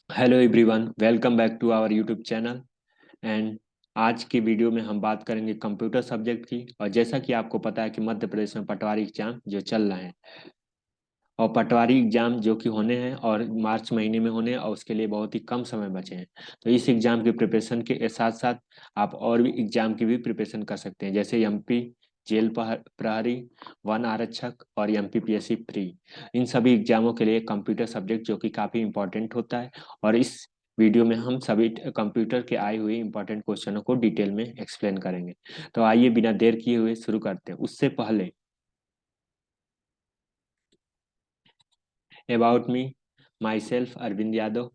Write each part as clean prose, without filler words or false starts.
Hello everyone, welcome back to our YouTube channel. And आज की video में हम बात करेंगे कंप्यूटर सब्जेक्ट की। और जैसा कि आपको पता है कि मध्य प्रदेश में पटवारी एग्जाम जो चल रहे हैं, और पटवारी एग्जाम जो कि होने हैं और मार्च महीने में होने हैं, और उसके लिए बहुत ही कम समय बचे हैं। तो इस एग्जाम की प्रिपरेशन के साथ साथ आप और भी एग्जाम की भी प्रिपरेशन कर सकते हैं, जैसे एमपी जेल प्रहरी, वन आरक्षक और एमपीपीएससी प्री। इन सभी एग्जामों के लिए कंप्यूटर सब्जेक्ट जो कि काफ़ी इंपॉर्टेंट होता है। और इस वीडियो में हम सभी कंप्यूटर के आए हुए इंपॉर्टेंट क्वेश्चनों को डिटेल में एक्सप्लेन करेंगे। तो आइए बिना देर किए हुए शुरू करते हैं। उससे पहले About me, myself Arvind Yadav.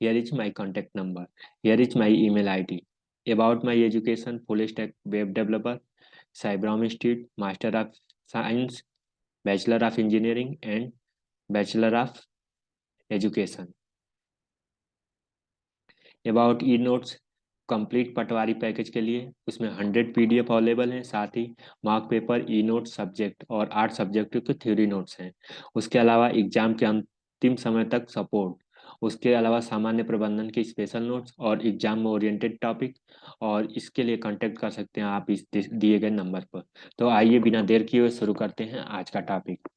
Here is my contact number. Here is my email ID. About my education, full stack web developer, Cyberom Institute, Master of Science, Bachelor of Engineering and Bachelor of Education. About e notes, complete Patwari package के लिए उसमें 100 PDF available हैं। साथ ही mark paper, ई note subject और 8 subject के theory notes हैं। उसके अलावा एग्जाम के अंतिम समय तक सपोर्ट, उसके अलावा सामान्य प्रबंधन के स्पेशल नोट्स और एग्जाम में ओरिएंटेड टॉपिक। और इसके लिए कांटेक्ट कर सकते हैं आप इस दिए गए नंबर पर। तो आइए बिना देर किए हुए शुरू करते हैं आज का टॉपिक।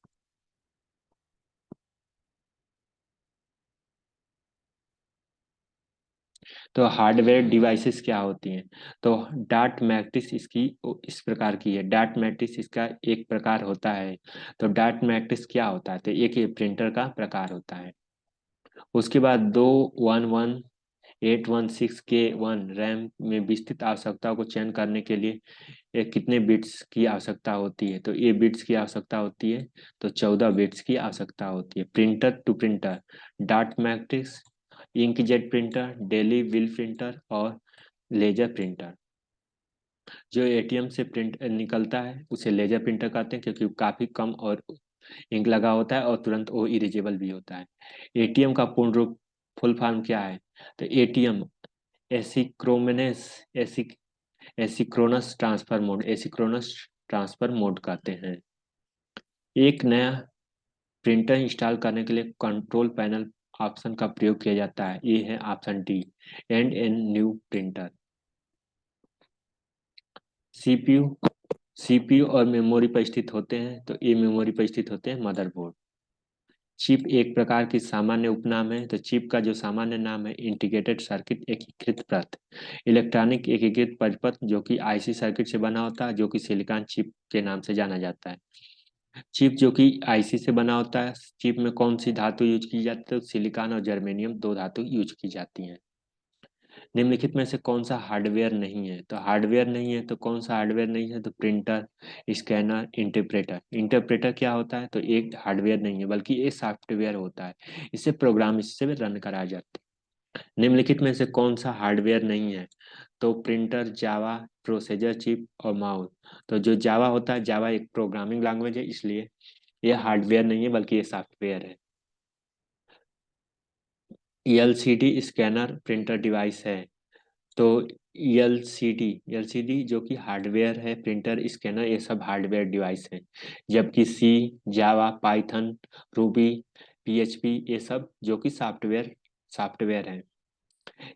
तो हार्डवेयर डिवाइसेस क्या होती हैं? तो डाट मैट्रिक्स इसकी इस प्रकार की है। डाट मैट्रिक्स इसका एक प्रकार होता है। तो डाट मैट्रिक्स क्या होता है? तो एक ये प्रिंटर का प्रकार होता है। उसके बाद दो 11816K1 रैम में विस्तृत आवश्यकताओं को चयन करने के लिए कितने बिट्स की आवश्यकता होती है? तो ये बिट्स की आवश्यकता होती है, तो 14 बिट्स की आवश्यकता होती है। Printer to printer, dot matrix, inkjet printer, daily wheel printer और लेजर प्रिंटर। जो एटीएम से प्रिंट निकलता है उसे लेजर प्रिंटर कहते हैं, क्योंकि वो काफी कम और इंक लगा होता है और तुरंत वो इरेजेबल भी होता है। एटीएम का पूर्ण रूप, फुल फॉर्म क्या है? तो ATM एसिक्रोमेनस एसिक एसिक्रोनस transfer mode, एसिक्रोनस transfer mode कहते हैं। एक नया प्रिंटर इंस्टॉल करने के लिए कंट्रोल पैनल ऑप्शन का प्रयोग किया जाता है। ये है option D, and an new printer. CPU, CPU और मेमोरी पर स्थित होते हैं। तो ये मेमोरी पर स्थित होते हैं मदरबोर्ड। चिप एक प्रकार की सामान्य उपनाम है। तो चिप का जो सामान्य नाम है इंटीग्रेटेड सर्किट एकीकृत परत, इलेक्ट्रॉनिक एकीकृत परिपथ, जो कि आईसी सर्किट से बना होता है, जो कि सिलिकॉन चिप के नाम से जाना जाता है। चिप जो कि आईसी से बना होता है। चिप में कौन सी धातु यूज की जाती है? तो सिलिकॉन और जर्मेनियम दो धातु यूज की जाती हैं। निम्नलिखित में से कौन सा हार्डवेयर नहीं है? तो हार्डवेयर नहीं है तो कौन सा हार्डवेयर नहीं है? तो प्रिंटर, स्कैनर, इंटरप्रेटर। इंटरप्रेटर क्या होता है? तो एक हार्डवेयर नहीं है बल्कि ये सॉफ्टवेयर होता है। इसे प्रोग्राम इससे रन कराया जाता है। निम्नलिखित में से कौन सा हार्डवेयर नहीं है? तो प्रिंटर, जावा, प्रोसेसर चिप और माउस। तो जो जावा होता है, जावा एक प्रोग्रामिंग लैंग्वेज है, इसलिए ये हार्डवेयर नहीं है बल्कि ये सॉफ्टवेयर है। एलसीडी स्कैनर प्रिंटर डिवाइस है। तो एलसीडी, एलसीडी जो कि हार्डवेयर है, प्रिंटर, स्कैनर, ये सब हार्डवेयर डिवाइस है। जबकि सी, जावा, पाइथन, रूबी, पीएचपी, ये सब जो कि सॉफ्टवेयर सॉफ्टवेयर है।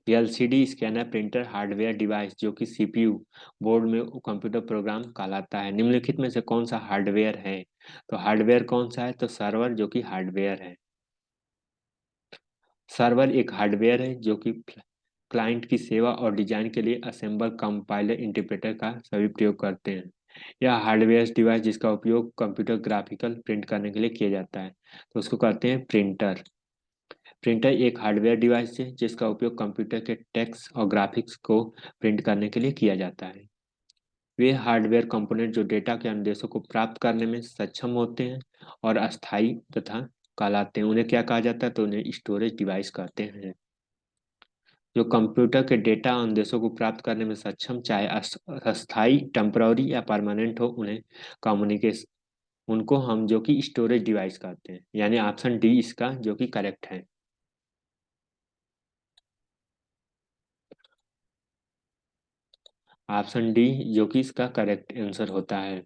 LCD scanner printer hardware device जो कि सीपीयू बोर्ड में कंप्यूटर प्रोग्राम कहलाता है। निम्नलिखित में से कौन सा हार्डवेयर है? तो हार्डवेयर कौन सा है? तो सर्वर जो कि हार्डवेयर है। सर्वर एक हार्डवेयर है जो कि क्लाइंट की सेवा और डिजाइन के लिए असेंबल, कंपाइलर, इंटरप्रेटर का सभी प्रयोग करते हैं। यह हार्डवेयर डिवाइस जिसका उपयोग कंप्यूटर ग्राफिकल प्रिंट करने के लिए किया जाता है, तो उसको कहते हैं प्रिंटर। प्रिंटर एक हार्डवेयर डिवाइस है जिसका उपयोग कंप्यूटर के टेक्स्ट और ग्राफिक्स को प्रिंट करने के लिए किया जाता है। वे हार्डवेयर कंपोनेंट जो डेटा के अनुदेशों को प्राप्त करने में सक्षम होते हैं और अस्थायी तथा कहलाते हैं। उन्हें क्या कहा जाता है? तो उन्हें स्टोरेज डिवाइस कहते हैं। जो कंप्यूटर के डेटा अनुदेशों को प्राप्त करने में सक्षम, चाहे अस्थाई, टेम्पररी या परमानेंट हो, उन्हें कम्युनिकेशन, उनको हम जो कि स्टोरेज डिवाइस कहते हैं। यानी ऑप्शन डी इसका जो कि करेक्ट है। ऑप्शन डी जो कि इसका करेक्ट आंसर होता है।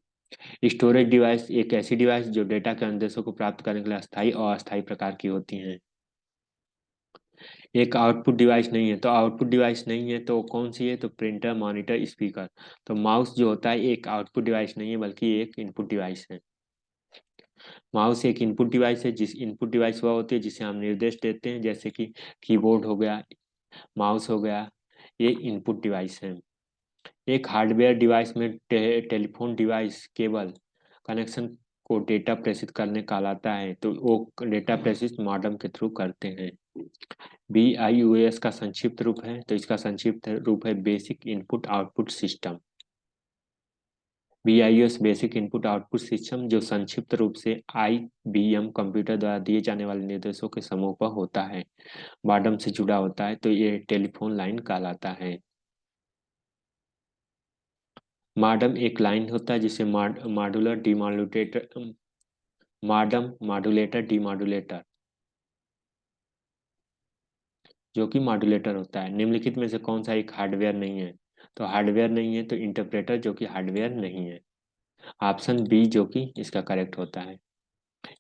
स्टोरेज डिवाइस एक ऐसी डिवाइस जो डेटा के अनुदेशों को प्राप्त करने के लिए अस्थाई और अस्थाई प्रकार की होती हैं। एक आउटपुट डिवाइस नहीं है, तो आउटपुट डिवाइस नहीं है तो कौन सी है, तो प्रिंटर, मॉनिटर, स्पीकर। तो माउस जो होता है एक आउटपुट डिवाइस नहीं है बल्कि एक इनपुट डिवाइस है। माउस एक इनपुट डिवाइस है, जिस इनपुट डिवाइस वह होती है जिसे हम निर्देश देते हैं, जैसे कि कीबोर्ड हो गया, माउस हो गया, ये इनपुट डिवाइस है। एक हार्डवेयर डिवाइस में टेलीफोन डिवाइस केबल कनेक्शन को डेटा प्रेषित करने कहलाता है, तो वो डेटा प्रेषित मॉडेम के थ्रू करते हैं। BIOS का संक्षिप्त रूप है, तो इसका संक्षिप्त रूप है basic input output system. BIOS basic input output system, जो संक्षिप्त रूप से IBM कंप्यूटर द्वारा दिए जाने वाले निर्देशों के समूह पर होता है, मॉडेम से जुड़ा होता है, तो ये टेलीफोन लाइन कहलाता है। मॉडेम एक लाइन होता है जिसे modular demodulator, modem modulator demodulator, जो कि मॉड्यूलेटर होता है। निम्नलिखित में से कौन सा एक हार्डवेयर नहीं है, तो हार्डवेयर नहीं है तो इंटरप्रेटर, जो कि हार्डवेयर नहीं है। ऑप्शन बी जो कि इसका करेक्ट होता है।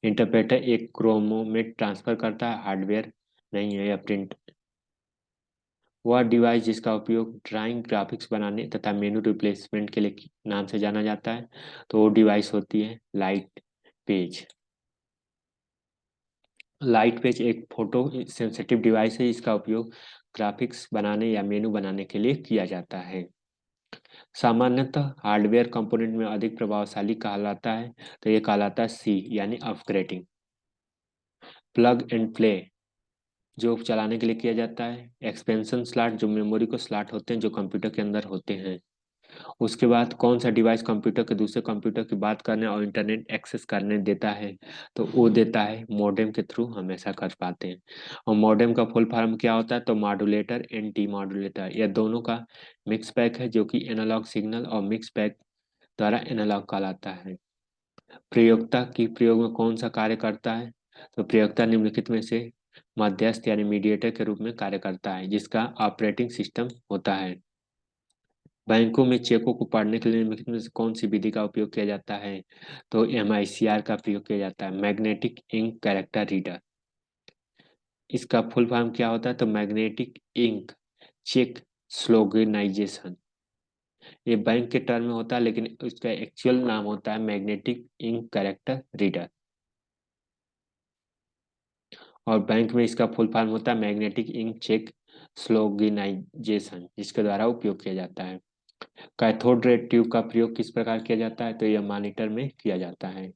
इंटरप्रेटर एक क्रोमोमेट ट्रांसफर करता है, हार्डवेयर नहीं है या प्रिंट। वह डिवाइस जिसका उपयोग ड्राइंग, ग्राफिक्स बनाने तथा मेनू रिप्लेसमेंट के लिए नाम से जाना जाता है, तो वो डिवाइस होती है लाइट पेज। लाइट पेज एक फोटो सेंसिटिव डिवाइस है, इसका उपयोग ग्राफिक्स बनाने या मेनू बनाने के लिए किया जाता है। सामान्यतः हार्डवेयर कंपोनेंट में अधिक प्रभावशाली कहलाता है, तो ये कहलाता है सी यानी अपग्रेडिंग। प्लग एंड प्ले जो चलाने के लिए किया जाता है। एक्सपेंशन स्लॉट जो मेमोरी को स्लॉट होते हैं जो कंप्यूटर के अंदर होते हैं। उसके बाद कौन सा डिवाइस कंप्यूटर के दूसरे कंप्यूटर की बात करने और इंटरनेट एक्सेस करने देता है, तो वो देता है मॉडेम के थ्रू हम ऐसा कर पाते हैं। और मॉडेम का फुल फॉर्म क्या होता है, तो मॉड्यूलेटर एंड डीमॉड्यूलेटर, यह दोनों का मिक्स पैक है, जो कि एनालॉग सिग्नल और मिक्स पैक द्वारा एनालॉग कहलाता है। प्रयोक्ता की प्रयोग में कौन सा कार्य करता है, तो प्रयोक्ता निम्नलिखित में से मध्यस्थ यानी मीडिएटर के रूप में कार्य करता है, जिसका ऑपरेटिंग सिस्टम होता है। बैंकों में चेकों को पढ़ने के लिए निम्नलिखित में से कौन सी विधि का उपयोग किया जाता है, तो MICR का प्रयोग किया जाता है, मैग्नेटिक इंक कैरेक्टर रीडर। इसका फुल फॉर्म क्या होता है, तो मैग्नेटिक इंक चेक स्लोगनाइजेशन। ये बैंक के टर्म में होता है लेकिन उसका एक्चुअल नाम होता है मैग्नेटिक इंक कैरेक्टर रीडर। और बैंक में इसका फुल फॉर्म होता है मैग्नेटिक इंक चेक स्लोगिनाइजेशन, जिसके द्वारा उपयोग किया जाता है। कैथोड रे ट्यूब का प्रयोग किस प्रकार किया जाता है, तो यह मॉनिटर में किया जाता है।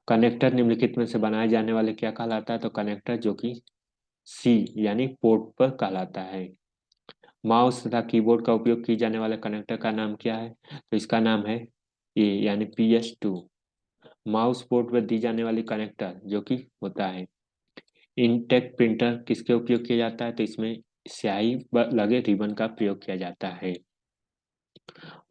कनेक्टर निम्नलिखित में से बनाए जाने वाले क्या कहलाता है, तो कनेक्टर जो कि सी यानी पोर्ट पर कहलाता है। माउस तथा कीबोर्ड का उपयोग किए जाने वाले कनेक्टर का नाम क्या है, तो इसका नाम है ए यानी PS2। माउस पोर्ट पर दी जाने वाली कनेक्टर जो कि होता है। इंटेक प्रिंटर किसके उपयोग किया जाता है, तो इसमें स्याही लगे रिबन का प्रयोग किया जाता है।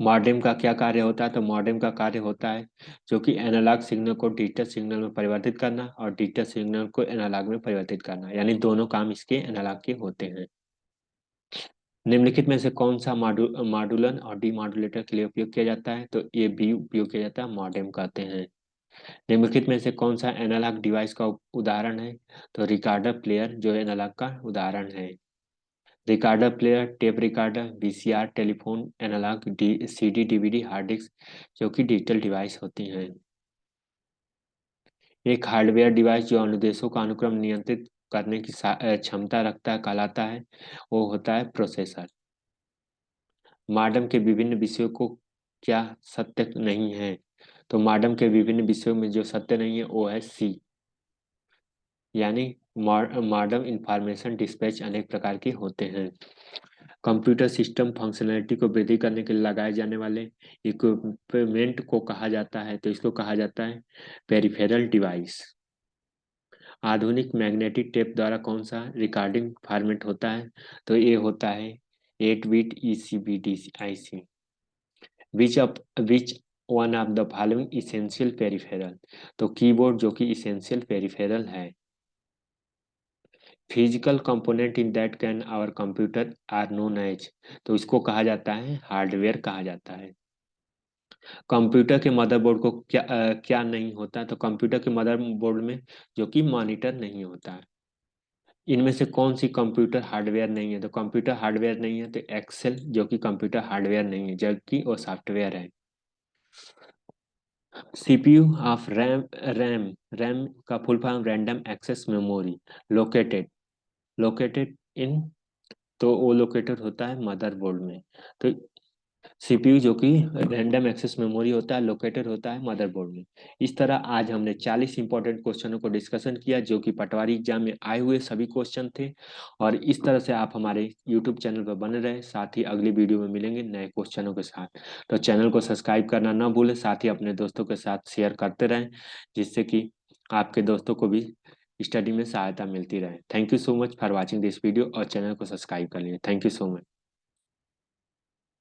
मॉडेम का क्या कार्य होता है, तो मॉडेम का कार्य होता है जो कि एनालॉग सिग्नल को डिजिटल सिग्नल में परिवर्तित करना और डिजिटल सिग्नल को एनालॉग में परिवर्तित करना, यानी दोनों काम इसके एनालॉग के होते हैं। निम्नलिखित में से कौन सा मॉड्यूलन और डीमॉड्यूलेटर के लिए उपयोग किया जाता है, तो ये भी उपयोग किया जाता है, मॉडेम कहते हैं। निम्नलिखित में से कौन सा एनालॉग डिवाइस का उदाहरण है, तो रिकॉर्डर प्लेयर जो एनालॉग का उदाहरण है। Recorder player, tape recorder, VCR, telephone, analogue CD, DVD, hard disk, जो कि डिजिटल डिवाइस होती हैं। एक हार्डवेयर डिवाइस जो अनुदेशों का अनुक्रम नियंत्रित करने की क्षमता रखता है कहलाता है, वो होता है प्रोसेसर। मॉडेम के विभिन्न विषयों को क्या सत्य नहीं है, तो मॉडेम के विभिन्न विषयों में जो सत्य नहीं है वो है सी यानी मॉडेम इंफॉर्मेशन डिस्पैच अनेक प्रकार के होते हैं। कंप्यूटर सिस्टम फंक्शनैलिटी को वृद्धि करने के लिए लगाए जाने वाले इक्विपमेंट को कहा जाता है, तो इसको कहा जाता है पेरिफेरल डिवाइस। आधुनिक मैग्नेटिक टेप द्वारा कौन सा रिकॉर्डिंग फॉर्मेट होता है, तो ये होता है 8 bit ECBD which one of the following essential peripheral, तो कीबोर्ड जो कि इसेंशियल पेरिफेरल है। Physical component in that can our computer are known as, तो इसको कहा जाता है हार्डवेयर कहा जाता है। कंप्यूटर के मदरबोर्ड को क्या नहीं होता, तो कंप्यूटर के मदरबोर्ड में जो कि मॉनिटर नहीं होता है। इनमें से कौन सी कंप्यूटर हार्डवेयर नहीं है? तो कंप्यूटर हार्डवेयर नहीं है तो एक्सेल, जो कि कंप्यूटर हार्डवेयर नहीं है जबकि वो सॉफ्टवेयर है। CPU of RAM, RAM RAM का full form random access memory, located located in, तो वो लोकेटेड होता है मदरबोर्ड में। तो सीपीयू जो कि रैंडम एक्सेस मेमोरी होता है, लोकेटेड होता है मदरबोर्ड में। इस तरह आज हमने 40 इंपॉर्टेंट क्वेश्चनों को डिस्कशन किया जो कि पटवारी एग्जाम में आए हुए सभी क्वेश्चन थे। और इस तरह से आप हमारे यूट्यूब चैनल पर बने रहे, साथ ही अगली वीडियो में मिलेंगे नए क्वेश्चनों के साथ। तो चैनल को सब्सक्राइब करना ना भूलें, साथ ही अपने दोस्तों के साथ शेयर करते रहें, जिससे कि आपके दोस्तों को भी स्टडी में सहायता मिलती रहे। Thank you so much for watching this video, और चैनल को सब्सक्राइब कर लीजिए। Thank you so much.